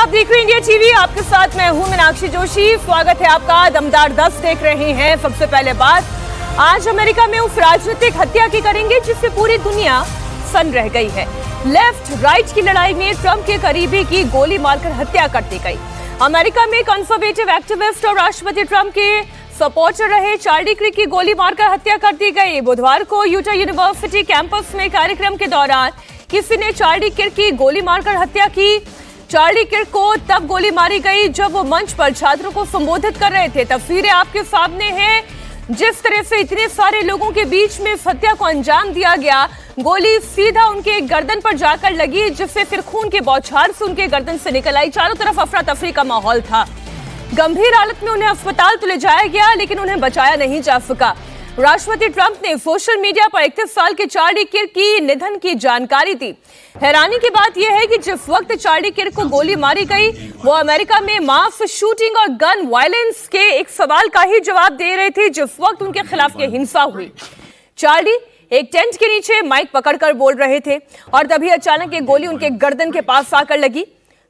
आप देख रहे हैं इंडिया टीवी। आपके साथ मैं हूं मीनाक्षी जोशी। स्वागत है आपका। दमदार 10 देख रहे हैं। सबसे पहले बात, आज अमेरिका में उस राजनीतिक हत्या की करेंगे जिससे पूरी दुनिया सन्न रह गई है। लेफ्ट राइट की लड़ाई में ट्रंप के करीबी की गोली मारकर हत्या कर दी गई। अमेरिका में कंजर्वेटिव एक्टिविस्ट और राष्ट्रपति ट्रंप के सपोर्टर रहे चार्ली क्रिक की गोली मारकर हत्या कर दी गई। बुधवार को यूटा यूनिवर्सिटी कैंपस में कार्यक्रम के दौरान किसी ने चार्ली किर्क की गोली मारकर हत्या की। चार्ली किर्क को तब गोली मारी गई जब वो मंच पर छात्रों को संबोधित कर रहे थे। तस्वीरें आपके सामने हैं। जिस तरह से इतने सारे लोगों के बीच में इस हत्या को अंजाम दिया गया, गोली सीधा उनके गर्दन पर जाकर लगी, जिससे फिर खून के बौछार से उनके गर्दन से निकल आई। चारों तरफ अफरा तफरी का माहौल था। गंभीर हालत में उन्हें अस्पताल तो ले जाया गया, लेकिन उन्हें बचाया नहीं जा सका। राष्ट्रपति ट्रंप ने सोशल मीडिया पर 31 साल के चार्ली किर्क की निधन की जानकारी दी। हैरानी की बात यह है कि जिस वक्त चार्ली किर्क को गोली मारी गई, वो अमेरिका में मास शूटिंग और गन वायलेंस के एक सवाल का ही जवाब दे रहे थे जिस वक्त उनके खिलाफ ये हिंसा हुई। चार्ली एक टेंट के नीचे माइक पकड़कर बोल रहे थे और तभी अचानक एक गोली उनके गर्दन के पास आकर लगी।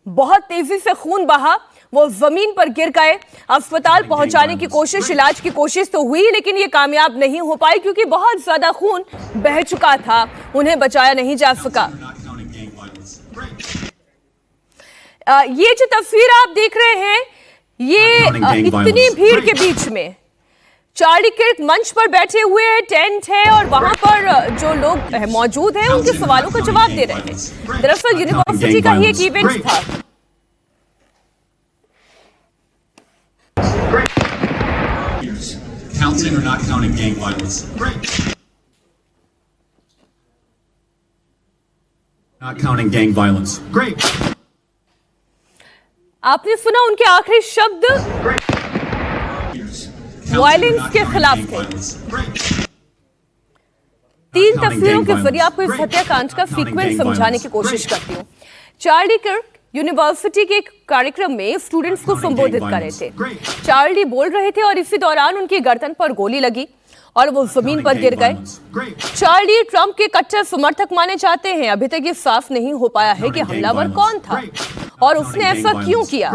बहुत तेजी से खून बहा, वो जमीन पर गिर गए। अस्पताल पहुंचाने की कोशिश, इलाज की कोशिश तो हुई, लेकिन ये कामयाब नहीं हो पाई क्योंकि बहुत ज्यादा खून बह चुका था। उन्हें बचाया नहीं जा सका। ये जो तस्वीर आप देख रहे हैं, ये इतनी भीड़ के बीच में चार्ली किर्क मंच पर बैठे हुए हैं, टेंट है और वहां पर जो लोग मौजूद हैं उनके सवालों का जवाब दे रहे हैं। दरअसल यूनिवर्सिटी का ही एक इवेंट था। Counting or not counting gang violence? Great. Not counting gang violence. Great. आपने सुना उनके आखिरी शब्द वायलेंस के खिलाफ थे। 3 तस्वीरों के जरिए आपको इस हत्याकांड का सीक्वेंस समझाने की कोशिश करती हूँ। चार्ली किर्क यूनिवर्सिटी के एक कार्यक्रम में स्टूडेंट्स को संबोधित कर रहे थे। चार्ली बोल रहे थे और इसी दौरान उनकी गर्दन पर गोली लगी और वो जमीन पर गिर गए। चार्ली ट्रंप के कट्टर समर्थक माने जाते हैं। अभी तक ये साफ नहीं हो पाया है कि हमलावर कौन था और उसने ऐसा क्यों किया।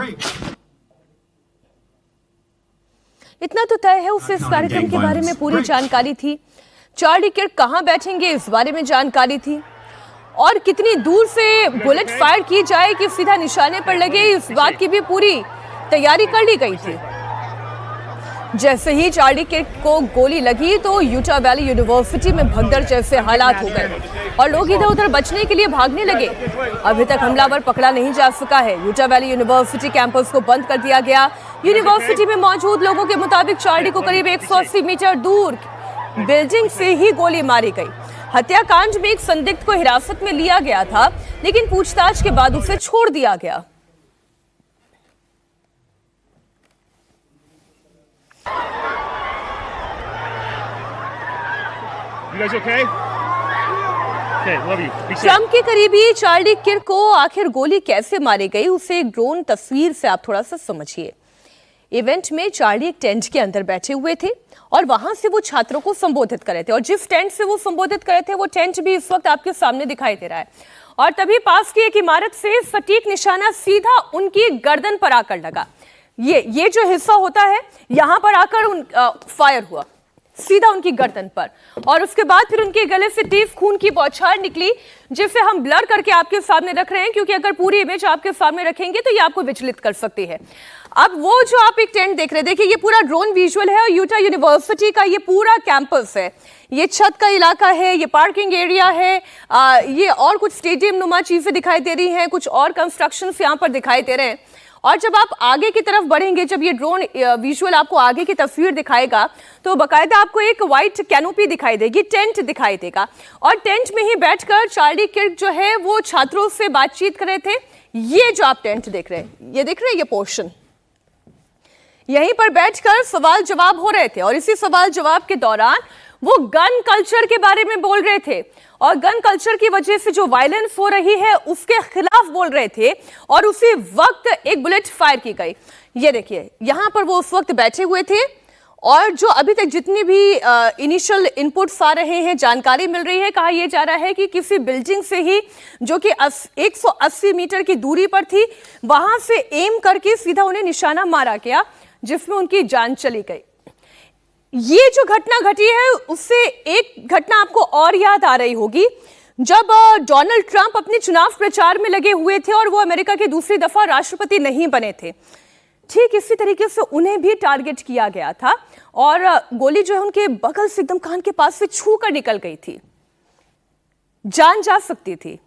इतना तो तय है, उसे इस कार्यक्रम के बारे में पूरी जानकारी थी। चार्ली किर्क कहां बैठेंगे इस बारे में जानकारी थी और कितनी दूर से बुलेट फायर की जाए कि सीधा निशाने पर लगे, इस बात की भी पूरी तैयारी कर ली गई थी। जैसे ही चार्ली किर्क को गोली लगी तो यूटा वैली यूनिवर्सिटी में भगदड़ जैसे हालात हो गए और लोग इधर उधर बचने के लिए भागने लगे। अभी तक हमलावर पकड़ा नहीं जा सका है। यूटा वैली यूनिवर्सिटी कैंपस को बंद कर दिया गया। यूनिवर्सिटी में मौजूद लोगों के मुताबिक चार्ली को करीब 180 मीटर दूर बिल्डिंग से ही गोली मारी गई। हत्याकांड में एक संदिग्ध को हिरासत में लिया गया था, लेकिन पूछताछ के बाद उसे छोड़ दिया गया। ट्रंप के करीबी चार्ली किर्क को आखिर गोली कैसे मारी गई, उसे एक ड्रोन तस्वीर से आप थोड़ा सा समझिए। इवेंट में चार्ली एक टेंट के अंदर बैठे हुए थे और वहां से वो छात्रों को संबोधित कर रहे थे और जिस टेंट से वो संबोधित कर रहे थे वो टेंट भी इस वक्त आपके सामने दिखाई दे रहा है। और तभी पास की एक इमारत से सटीक निशाना सीधा उनकी गर्दन पर आकर लगा। ये जो हिस्सा होता है, यहां पर आकर फायर हुआ सीधा उनकी गर्दन पर और उसके बाद फिर उनके गले से तेज खून की बौछार निकली, जिसे हम ब्लर करके आपके सामने रख रहे हैं क्योंकि अगर पूरी इमेज आपके सामने रखेंगे तो ये आपको विचलित कर सकती है। अब वो जो आप एक टेंट देख रहे हैं, देखिए ये पूरा ड्रोन विजुअल है और यूटा यूनिवर्सिटी का ये पूरा कैंपस है। ये छत का इलाका है, ये पार्किंग एरिया है, ये और कुछ स्टेडियम नुमा चीजें दिखाई दे रही हैं, कुछ और कंस्ट्रक्शंस यहाँ पर दिखाई दे रहे हैं। और जब आप आगे की तरफ बढ़ेंगे, जब ये ड्रोन विजुअल आपको आगे की तस्वीर दिखाएगा तो बाकायदा आपको एक व्हाइट कैनोपी दिखाई देगी, टेंट दिखाई देगा और टेंट में ही बैठकर चार्ली किर्क जो है वो छात्रों से बातचीत कर रहे थे। ये जो आप टेंट देख रहे हैं, ये देख रहे हैं, ये पोर्शन, यहीं पर बैठकर सवाल जवाब हो रहे थे और इसी सवाल जवाब के दौरान वो गन कल्चर के बारे में बोल रहे थे और गन कल्चर की वजह से जो वायलेंस हो रही है उसके खिलाफ बोल रहे थे और उसी वक्त एक बुलेट फायर की गई। ये देखिए, यहां पर वो उस वक्त बैठे हुए थे और जो अभी तक जितनी भी इनिशियल इनपुट्स आ रहे हैं, जानकारी मिल रही है, कहा यह जा रहा है कि किसी बिल्डिंग से ही जो कि 180 मीटर की दूरी पर थी, वहां से एम करके सीधा उन्हें निशाना मारा गया, जिसमें उनकी जान चली गई। ये जो घटना घटी है उससे एक घटना आपको और याद आ रही होगी, जब डोनाल्ड ट्रंप अपने चुनाव प्रचार में लगे हुए थे और वो अमेरिका के दूसरी दफा राष्ट्रपति नहीं बने थे। ठीक इसी तरीके से उन्हें भी टारगेट किया गया था और गोली जो है उनके बगल से एकदम कान के पास से छू कर निकल गई थी, जान जा सकती थी।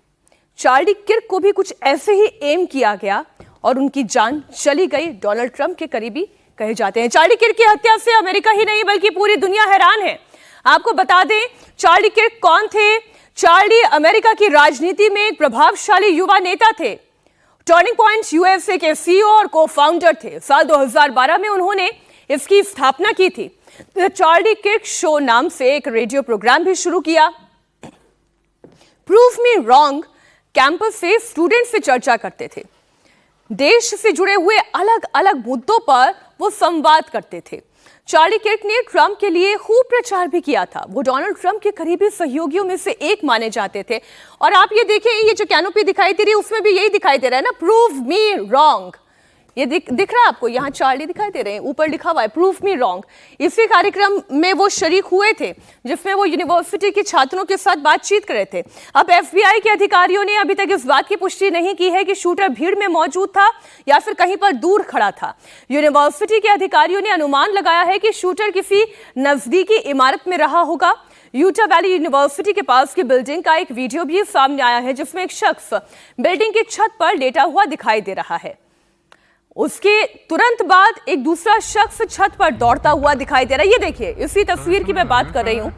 चार्ली किर्क को भी कुछ ऐसे ही एम किया गया और उनकी जान चली गई। डोनाल्ड ट्रंप के करीबी कहे जाते हैं। चार्ली किर्क की हत्या से अमेरिका ही नहीं बल्कि पूरी दुनिया हैरान है। आपको बता दें चार्ली किर्क कौन थे। चार्ली अमेरिका की राजनीति में एक प्रभावशाली युवा नेता थे। टर्निंग पॉइंट यूएसए के सीईओ और को फाउंडर थे। साल 2012 में उन्होंने इसकी स्थापना की थी। चार्ली किर्क शो नाम से एक रेडियो प्रोग्राम भी शुरू किया। प्रूव मी रॉन्ग कैंपस से स्टूडेंट से चर्चा करते थे। देश से जुड़े हुए अलग अलग मुद्दों पर वो संवाद करते थे। चार्ली किर्क ने ट्रंप के लिए खूब प्रचार भी किया था। वो डोनाल्ड ट्रंप के करीबी सहयोगियों में से एक माने जाते थे। और आप ये देखें, ये जो कैनोपी दिखाई दे रही है उसमें भी यही दिखाई दे रहा है ना, प्रूव मी रॉन्ग। ये दिख रहा है आपको, यहाँ चार्ली दिखाई दे रहे हैं, ऊपर लिखा हुआ है प्रूव मी रॉन्ग। इसी कार्यक्रम में वो शरीक हुए थे जिसमें वो यूनिवर्सिटी के छात्रों के साथ बातचीत कर रहे थे। अब एफबीआई के अधिकारियों ने अभी तक इस बात की पुष्टि नहीं की है कि शूटर भीड़ में मौजूद था या फिर कहीं पर दूर खड़ा था। यूनिवर्सिटी के अधिकारियों ने अनुमान लगाया है कि शूटर किसी नजदीकी इमारत में रहा होगा। यूटा वैली यूनिवर्सिटी के पास की बिल्डिंग का एक वीडियो भी सामने आया है जिसमें एक शख्स बिल्डिंग की छत पर लेटा हुआ दिखाई दे रहा है। उसके तुरंत बाद एक दूसरा शख्स छत पर दौड़ता हुआ दिखाई दे रहा है। ये देखिए, इसी तस्वीर की मैं बात कर रही हूँ।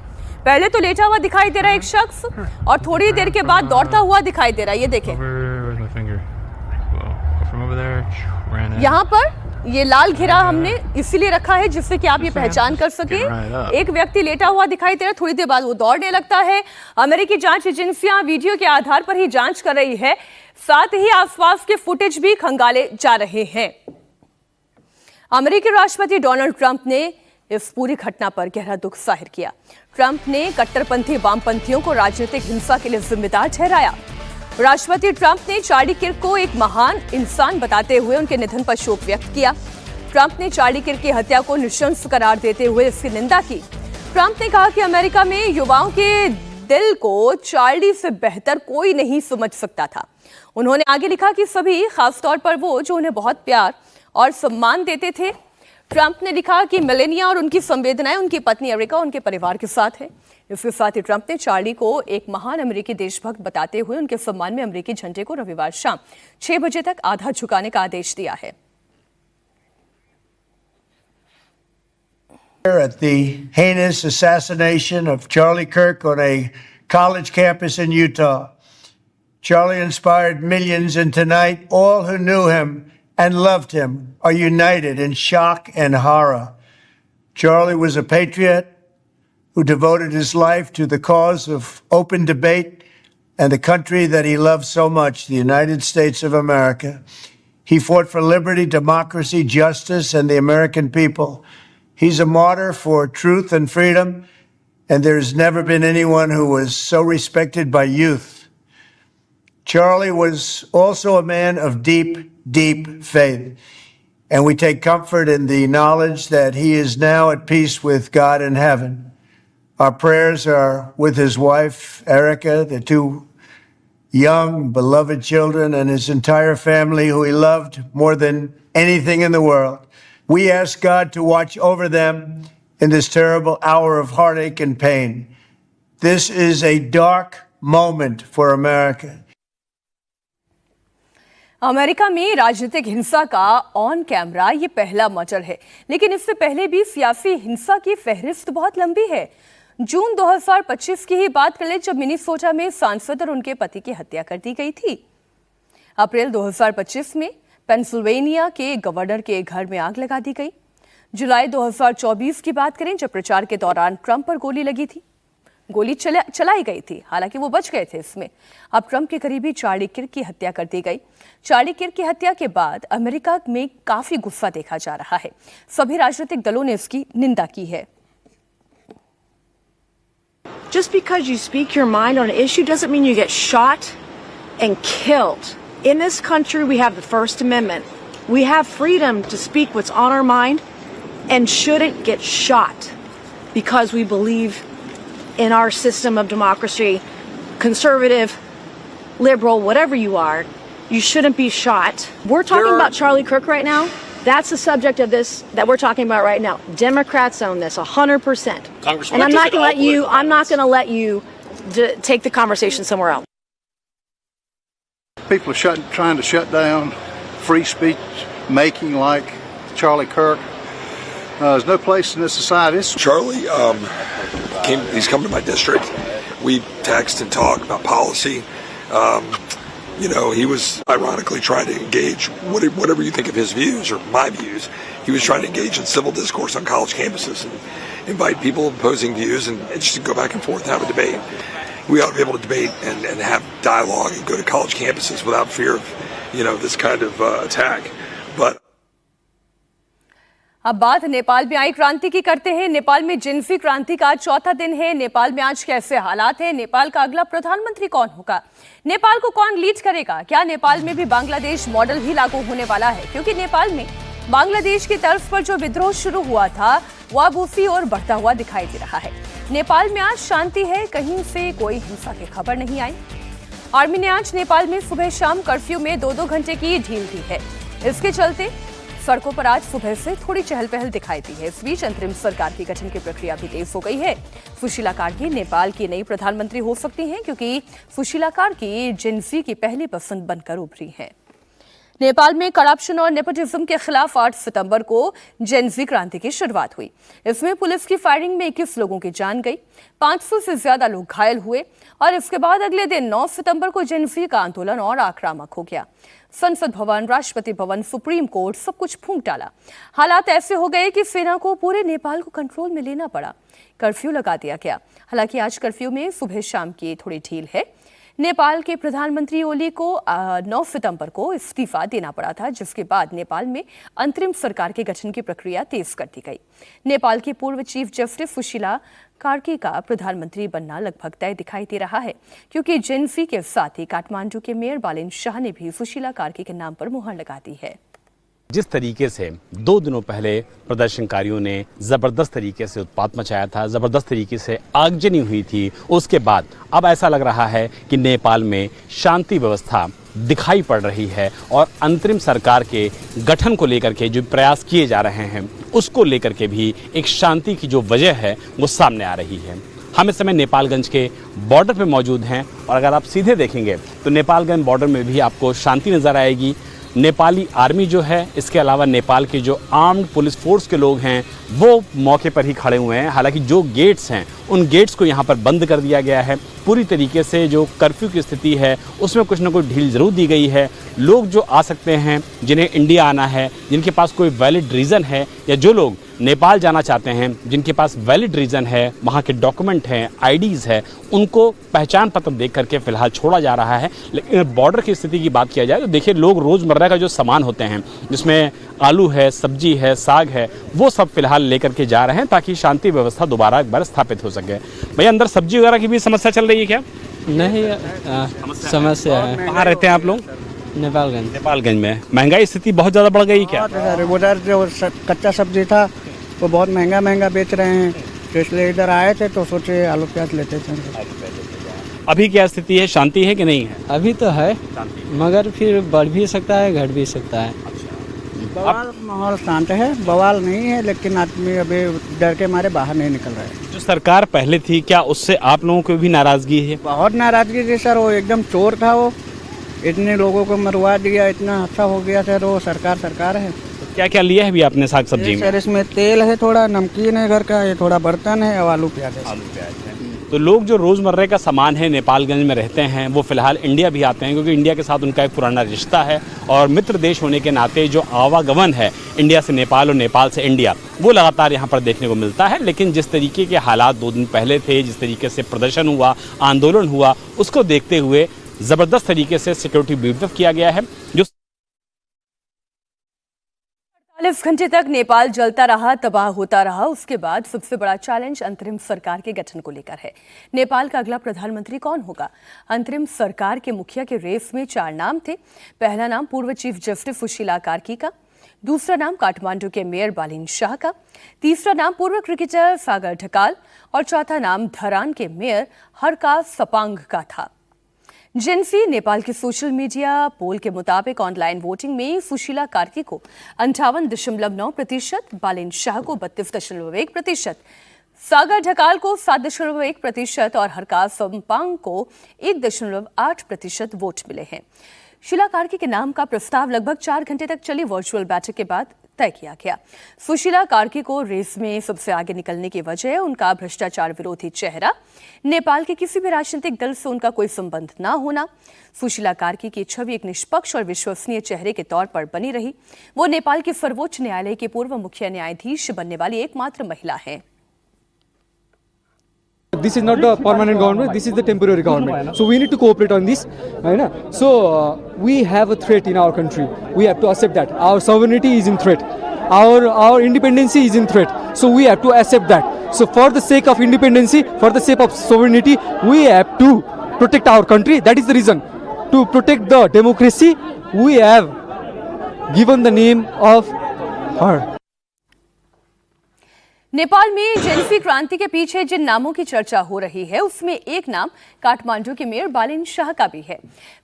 पहले तो लेटा हुआ दिखाई दे रहा है एक शख्स और थोड़ी देर के बाद दौड़ता हुआ दिखाई दे रहा है। ये देखें, यहाँ पर ये लाल घेरा हमने इसीलिए रखा है जिससे कि आप ये पहचान कर सकें। एक व्यक्ति लेटा हुआ दिखाई दे रहा है, थोड़ी देर बाद वो दौड़ने लगता है। अमेरिकी जांच एजेंसियां वीडियो के आधार पर ही जांच कर रही है, साथ ही आसपास के फुटेज भी खंगाले जा रहे हैं। अमेरिकी राष्ट्रपति डोनाल्ड ट्रंप ने इस पूरी घटना पर गहरा दुख जाहिर किया। ट्रंप ने कट्टरपंथी वामपंथियों को राजनीतिक हिंसा के लिए जिम्मेदार ठहराया। राष्ट्रपति ट्रंप ने चार्ली किर्क को एक महान इंसान बताते हुए उनके निधन पर शोक व्यक्त किया। ट्रंप ने चार्ली किर्क की हत्या को नृशंस करार देते हुए इसकी निंदा की। ट्रंप ने कहा कि अमेरिका में युवाओं के दिल को चार्ली से बेहतर कोई नहीं समझ सकता था। उन्होंने आगे लिखा कि सभी, खासतौर पर वो जो उन्हें बहुत प्यार और सम्मान देते थे। ट्रंप ने लिखा कि मेलेनिया और उनकी संवेदनाएं उनकी पत्नी एरिका, उनके परिवार के साथ है। इसके साथ ही ट्रंप ने चार्ली को एक महान अमेरिकी देशभक्त बताते हुए उनके सम्मान में अमेरिकी झंडे को रविवार शाम 6 बजे तक आधा झुकाने का आदेश दिया है। At the heinous assassination of Charlie Kirk on a college campus in Utah. Charlie inspired millions, and tonight all who knew him and loved him are united in shock and horror. Charlie was a patriot who devoted his life to the cause of open debate and the country that he loved so much, the United States of America. He fought for liberty, democracy, justice, and the American people. He's a martyr for truth and freedom, and there's never been anyone who was so respected by youth. Charlie was also a man of deep, deep faith, and we take comfort in the knowledge that he is now at peace with God in heaven. Our prayers are with his wife, Erica, the 2 young, beloved children, and his entire family, who he loved more than anything in the world. We ask God to watch over them in this terrible hour of heartache and pain. This is a dark moment for America. America में राजनीतिक हिंसा का on camera ये पहला murder है, लेकिन इससे पहले भी सियासी हिंसा की फहरिस्त बहुत लंबी है। जून 2025 की ही बात करें जब मिनीसोटा में सांसद और उनके पति की हत्या कर दी गई थी। अप्रैल 2025 में पेंसिल्वेनिया के गवर्नर के घर में आग लगा दी गई। जुलाई 2024 की बात करें जब प्रचार के दौरान ट्रंप पर गोली लगी थी। गोली चलाई गई थी, हालांकि वो बच गए थे इसमें। अब ट्रंप के करीबी चार्ली किर्क की हत्या कर दी गई। चार्ली किर्क की हत्या के बाद अमेरिका में काफी गुस्सा देखा जा रहा है। सभी राजनीतिक दलों ने इसकी निंदा की है। Just because you speak your mind on an issue doesn't mean you get shot and killed. In this country, we have the First Amendment. We have freedom to speak what's on our mind and shouldn't get shot because we believe in our system of democracy, conservative, liberal, whatever you are, you shouldn't be shot. We're talking about Charlie Kirk right now. That's the subject of this that we're talking about right now. Democrats own this 100%. And I'm not going to let you take the conversation somewhere else. People are trying to shut down free speech making like Charlie Kirk. There's no place in this society. Charlie, he's come to my district. We text and talk about policy. He was ironically trying to engage, whatever you think of his views or my views, he was trying to engage in civil discourse on college campuses and invite people opposing views and just go back and forth and have a debate. We ought to be able to debate and have dialogue and go to college campuses without fear of, this kind of attack. But अब बात नेपाल में आई क्रांति की करते हैं। नेपाल में जिन्फी क्रांति का चौथा दिन है। नेपाल में आज कैसे हालात हैं? नेपाल का अगला प्रधानमंत्री कौन होगा? नेपाल को कौन लीड करेगा? क्या नेपाल में भी बांग्लादेश मॉडल ही लागू होने वाला है? क्योंकि नेपाल में बांग्लादेश की तर्ज पर जो विद्रोह शुरू हुआ था वो अब उसी ओर बढ़ता हुआ दिखाई दे रहा है। नेपाल में आज शांति है, कहीं से कोई हिंसा की खबर नहीं आई। आर्मी ने आज नेपाल में सुबह शाम कर्फ्यू में 2-2 घंटे की ढील दी है। इसके चलते सड़कों पर आज सुबह से थोड़ी चहल पहल दिखाई दी है। इस बीच अंतरिम सरकार की गठन की प्रक्रिया भी तेज हो गई है। सुशीला कार्की नेपाल की नई प्रधानमंत्री हो सकती हैं, क्योंकि सुशीला कार्की जिन्फी की पहली पसंद बनकर उभरी हैं। नेपाल में करप्शन और नेपोटिज्म के खिलाफ 8 सितंबर को जेनजी क्रांति की शुरुआत हुई। इसमें पुलिस की फायरिंग में 21 लोगों की जान गई, 500 से ज्यादा लोग घायल हुए और इसके बाद अगले दिन 9 सितंबर को जेनजी का आंदोलन और आक्रामक हो गया। संसद भवन, राष्ट्रपति भवन, सुप्रीम कोर्ट सब कुछ फूंक डाला। हालात ऐसे हो गए कि सेना को पूरे नेपाल को कंट्रोल में लेना पड़ा। कर्फ्यू लगा दिया गया। हालांकि आज कर्फ्यू में सुबह शाम की थोड़ी ढील है। नेपाल के प्रधानमंत्री ओली को 9 सितंबर को इस्तीफा देना पड़ा था, जिसके बाद नेपाल में अंतरिम सरकार के गठन की प्रक्रिया तेज कर दी गई। नेपाल की पूर्व चीफ जस्टिस सुशीला कार्की का प्रधानमंत्री बनना लगभग तय दिखाई दे रहा है, क्योंकि जेनफी के साथ ही काठमांडू के मेयर बालेन शाह ने भी सुशीला कार्की के नाम पर मुहर लगा दी है। जिस तरीके से 2 दिनों पहले प्रदर्शनकारियों ने जबरदस्त तरीके से उत्पात मचाया था, जबरदस्त तरीके से आगजनी हुई थी, उसके बाद अब ऐसा लग रहा है कि नेपाल में शांति व्यवस्था दिखाई पड़ रही है और अंतरिम सरकार के गठन को लेकर के जो प्रयास किए जा रहे हैं उसको लेकर के भी एक शांति की जो वजह है वो सामने आ रही है। हम इस समय नेपालगंज के बॉर्डर पे मौजूद हैं और अगर आप सीधे देखेंगे तो नेपालगंज बॉर्डर में भी आपको शांति नज़र आएगी। नेपाली आर्मी जो है, इसके अलावा नेपाल के जो आर्म्ड पुलिस फोर्स के लोग हैं वो मौके पर ही खड़े हुए हैं। हालांकि जो गेट्स हैं उन गेट्स को यहाँ पर बंद कर दिया गया है। पूरी तरीके से जो कर्फ्यू की स्थिति है उसमें कुछ ना कुछ ढील ज़रूर दी गई है। लोग जो आ सकते हैं, जिन्हें इंडिया आना है, जिनके पास कोई वैलिड रीज़न है, या जो लोग नेपाल जाना चाहते हैं जिनके पास वैलिड रीज़न है, वहाँ के डॉक्यूमेंट हैं, आईडीज़ है, उनको पहचान पत्र देख करके फ़िलहाल छोड़ा जा रहा है। लेकिन बॉर्डर की स्थिति की बात किया जाए तो देखिए, लोग रोज़मर्रा का जो सामान होते हैं जिसमें आलू है, सब्जी है, साग है, वो सब फिलहाल लेकर के जा रहे हैं ताकि शांति व्यवस्था दोबारा एक बार स्थापित हो सके। भैया, अंदर सब्जी वगैरह की भी समस्या चल रही है क्या? नहीं, समस्या है। कहाँ रहते हैं आप लोग? नेपालगंज। नेपालगंज में महंगाई स्थिति बहुत ज़्यादा बढ़ गई क्या? उधर जो कच्चा सब्जी था वो बहुत महंगा बेच रहे हैं, तो इसलिए इधर आए थे तो सोचे आलू प्याज लेते थे। अभी क्या स्थिति है, शांति है कि नहीं है? अभी तो है, मगर फिर बढ़ भी सकता है, घट भी सकता है। बवाल माहौल शांत है, बवाल नहीं है, लेकिन आदमी अभी डर के मारे बाहर नहीं निकल रहा है। जो सरकार पहले थी, क्या उससे आप लोगों को भी नाराजगी है? बहुत नाराजगी थी सर, वो एकदम चोर था, वो इतने लोगों को मरवा दिया, इतना हादसा हो गया सर। वो सरकार है। तो क्या क्या लिया है भी आपने साग सब्जी में? सर इसमें तेल है, थोड़ा नमकीन है घर का, ये थोड़ा बर्तन है और आलू प्याज है। तो लोग जो रोज़मर्रा का सामान है नेपालगंज में रहते हैं वो फ़िलहाल इंडिया भी आते हैं, क्योंकि इंडिया के साथ उनका एक पुराना रिश्ता है और मित्र देश होने के नाते जो आवागमन है इंडिया से नेपाल और नेपाल से इंडिया वो लगातार यहाँ पर देखने को मिलता है। लेकिन जिस तरीके के हालात 2 दिन पहले थे, जिस तरीके से प्रदर्शन हुआ, आंदोलन हुआ, उसको देखते हुए ज़बरदस्त तरीके से सिक्योरिटी बिल्डअप किया गया है। जो 48 घंटे तक नेपाल जलता रहा, तबाह होता रहा। उसके बाद सबसे बड़ा चैलेंज अंतरिम सरकार के गठन को लेकर है। नेपाल का अगला प्रधानमंत्री कौन होगा? अंतरिम सरकार के मुखिया के रेस में 4 नाम थे। पहला नाम पूर्व चीफ जस्टिस सुशीला कार्की का, दूसरा नाम काठमांडू के मेयर बालिन शाह का, तीसरा नाम पूर्व क्रिकेटर सागर ढकाल और चौथा नाम धरान के मेयर हरकाज सपांग का था। जेनसी नेपाल के सोशल मीडिया पोल के मुताबिक ऑनलाइन वोटिंग में सुशीला कार्की को 58.9%, बालिन शाह को 32.1%, सागर ढकाल को 7.1% और हरकाज सपांग को 1.8% वोट मिले हैं। शीला कार्की के नाम का प्रस्ताव लगभग 4 घंटे तक चली वर्चुअल बैठक के बाद तय किया गया। सुशीला कार्की को रेस में सबसे आगे निकलने की वजह उनका भ्रष्टाचार विरोधी चेहरा, नेपाल के किसी भी राजनीतिक दल से उनका कोई संबंध न होना। सुशीला कार्की की छवि एक निष्पक्ष और विश्वसनीय चेहरे के तौर पर बनी रही। वो नेपाल के सर्वोच्च न्यायालय के पूर्व मुख्य न्यायाधीश बनने वाली एकमात्र महिला हैं। This is not the permanent government, this is the temporary government. So we need to cooperate on this. So we have a threat in our country. We have to accept that. Our sovereignty is in threat. Our independence is in threat. So we have to accept that. So for the sake of independence, for the sake of sovereignty, we have to protect our country. That is the reason. To protect the democracy, we have given the name of her. Nepal में जेनसी क्रांति के पीछे जिन नामों की चर्चा हो रही है उसमें एक नाम काठमांडू के मेयर बालिन शाह का भी है।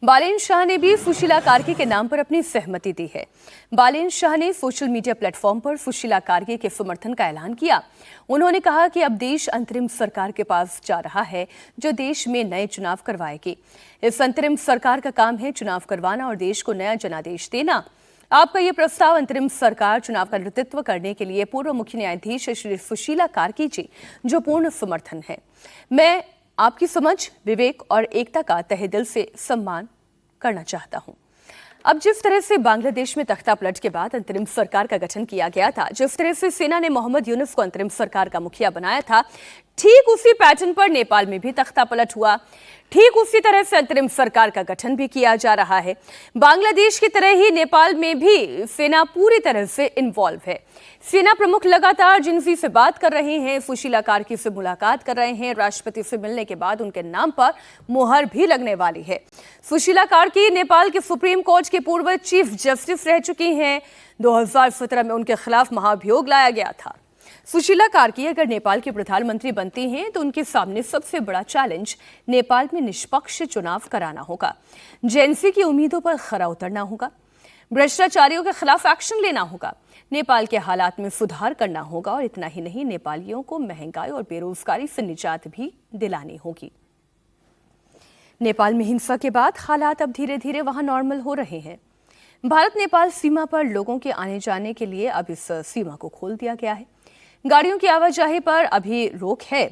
बालिन शाह ने भी सुशीला कार्की के नाम पर अपनी सहमति दी है। बालिन शाह ने सोशल मीडिया प्लेटफॉर्म पर सुशीला कार्की के समर्थन का ऐलान किया। उन्होंने कहा कि अब देश अंतरिम सरकार के पास जा रहा है जो देश में नए चुनाव करवाएगी। इस अंतरिम सरकार का काम है चुनाव करवाना और देश को नया जनादेश देना। आपका ये प्रस्ताव अंतरिम सरकार चुनाव का नेतृत्व करने के लिए पूर्व मुख्य न्यायाधीश श्री सुशीला कार्की जी जो पूर्ण समर्थन है। मैं आपकी समझ, विवेक और एकता का तहे दिल से सम्मान करना चाहता हूं। अब जिस तरह से बांग्लादेश में तख्ता पलट के बाद अंतरिम सरकार का गठन किया गया था, जिस तरह से सेना ने मोहम्मद यूनुस को अंतरिम सरकार का मुखिया बनाया था, ठीक उसी पैटर्न पर नेपाल में भी तख्ता पलट हुआ। ठीक उसी तरह से अंतरिम सरकार का गठन भी किया जा रहा है। बांग्लादेश की तरह ही नेपाल में भी सेना पूरी तरह से इन्वॉल्व है। सेना प्रमुख लगातार जिनसी से बात कर रहे हैं, सुशीला कार्की से मुलाकात कर रहे हैं। राष्ट्रपति से मिलने के बाद उनके नाम पर मुहर भी लगने वाली है। सुशीला कार्की नेपाल के सुप्रीम कोर्ट के पूर्व चीफ जस्टिस रह चुकी हैं। 2017 में उनके खिलाफ महाभियोग लाया गया था। सुशीला कार्की अगर नेपाल के प्रधानमंत्री बनती हैं तो उनके सामने सबसे बड़ा चैलेंज नेपाल में निष्पक्ष चुनाव कराना होगा, जेएनसी की उम्मीदों पर खरा उतरना होगा, भ्रष्टाचारियों के खिलाफ एक्शन लेना होगा, नेपाल के हालात में सुधार करना होगा और इतना ही नहीं, नेपालियों को महंगाई और बेरोजगारी से निजात भी दिलानी होगी। नेपाल में हिंसा के बाद हालात अब धीरे धीरे वहां नॉर्मल हो रहे हैं। भारत नेपाल सीमा पर लोगों के आने जाने के लिए अब इस सीमा को खोल दिया गया है। गाड़ियों की आवाजाही पर अभी रोक है,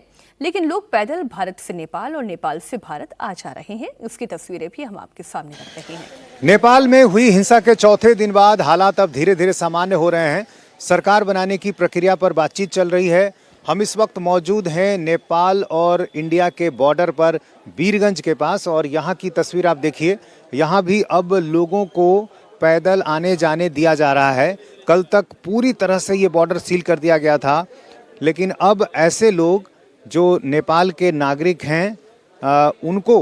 लेकिन लोग पैदल भारत से नेपाल और नेपाल से भारत आ जा रहे हैं। उसकी तस्वीरें भी हम आपके सामने रख रहे हैं। नेपाल में हुई हिंसा के चौथे दिन बाद हालात अब धीरे धीरे सामान्य हो रहे हैं। सरकार बनाने की प्रक्रिया पर बातचीत चल रही है। हम इस वक्त मौजूद हैं नेपाल और इंडिया के बॉर्डर पर वीरगंज के पास, और यहाँ की तस्वीर आप देखिए। यहाँ भी अब लोगों को पैदल आने जाने दिया जा रहा है। कल तक पूरी तरह से ये बॉर्डर सील कर दिया गया था, लेकिन अब ऐसे लोग जो नेपाल के नागरिक हैं उनको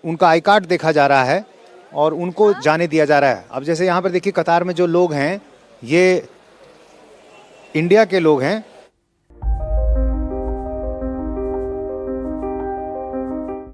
उनका आई कार्ड देखा जा रहा है और उनको जाने दिया जा रहा है। अब जैसे यहाँ पर देखिए कतार में जो लोग हैं ये इंडिया के लोग हैं